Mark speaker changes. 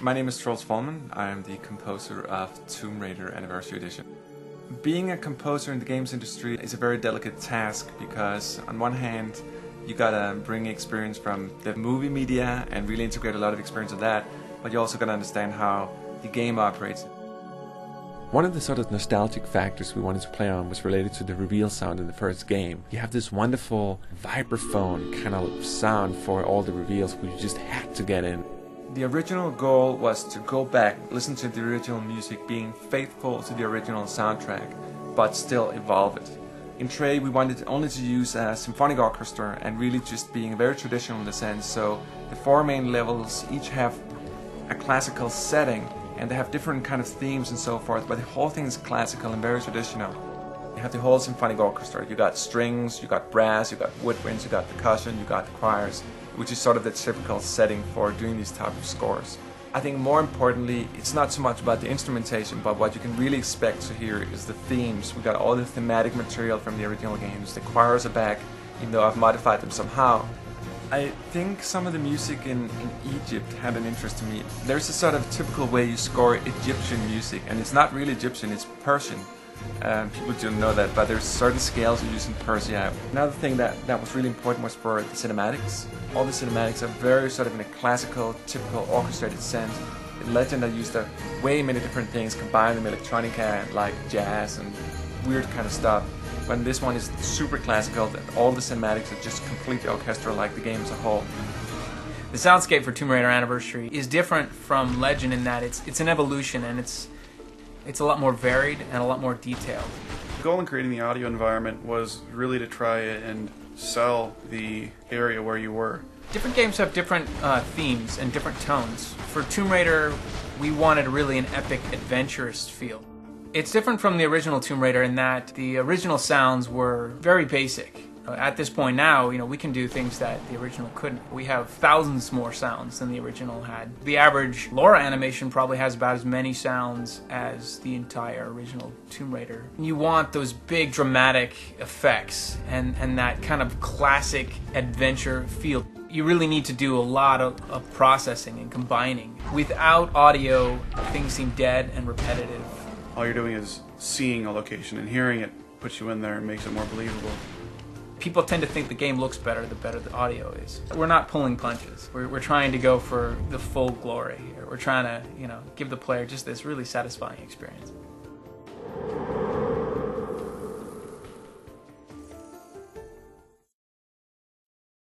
Speaker 1: My name is Troels Volman. I am the composer of Tomb Raider Anniversary Edition. Being a composer in the games industry is a very delicate task because on one hand you gotta bring experience from the movie media and really integrate a lot of experience of that, but you also gotta understand how the game operates. One of the sort of nostalgic factors we wanted to play on was related to the reveal sound in the first game. You have this wonderful vibraphone kind of sound for all the reveals which you just had to get in. The original goal was to go back, listen to the original music, being faithful to the original soundtrack, but still evolve it. In Trey, we wanted only to use a symphonic orchestra and really just being very traditional in the sense, so the four main levels each have a classical setting and they have different kind of themes and so forth, but the whole thing is classical and very traditional. You have the whole symphonic orchestra. You got strings, you got brass, you got woodwinds, you got percussion, you got the choirs, which is sort of the typical setting for doing these type of scores. I think more importantly, it's not so much about the instrumentation, but what you can really expect to hear is the themes. We got all the thematic material from the original games. The choirs are back, even though I've modified them somehow. I think some of the music in Egypt had an interest to me. There's a sort of typical way you score Egyptian music, and it's not really Egyptian, it's Persian. People don't know that, but there's certain scales you use in Persia. Another thing that was really important was for the cinematics. All the cinematics are very sort of in a classical, typical orchestrated sense. In Legend I used way many different things, combined them electronica, like jazz and weird kind of stuff. But this one is super classical, all the cinematics are just completely orchestral like the game as a whole.
Speaker 2: The soundscape for Tomb Raider Anniversary is different from Legend in that it's an evolution and it's a lot more varied and a lot more detailed.
Speaker 3: The goal in creating the audio environment was really to try and sell the area where you were.
Speaker 2: Different games have different themes and different tones. For Tomb Raider, we wanted really an epic, adventurous feel. It's different from the original Tomb Raider in that the original sounds were very basic. At this point now, we can do things that the original couldn't. We have thousands more sounds than the original had. The average Laura animation probably has about as many sounds as the entire original Tomb Raider. You want those big dramatic effects and that kind of classic adventure feel. You really need to do a lot of processing and combining. Without audio, things seem dead and repetitive.
Speaker 3: All you're doing is seeing a location, and hearing it puts you in there and makes it more believable.
Speaker 2: People tend to think the game looks better the better the audio is. We're not pulling punches. We're trying to go for the full glory. We're trying to, give the player just this really satisfying experience.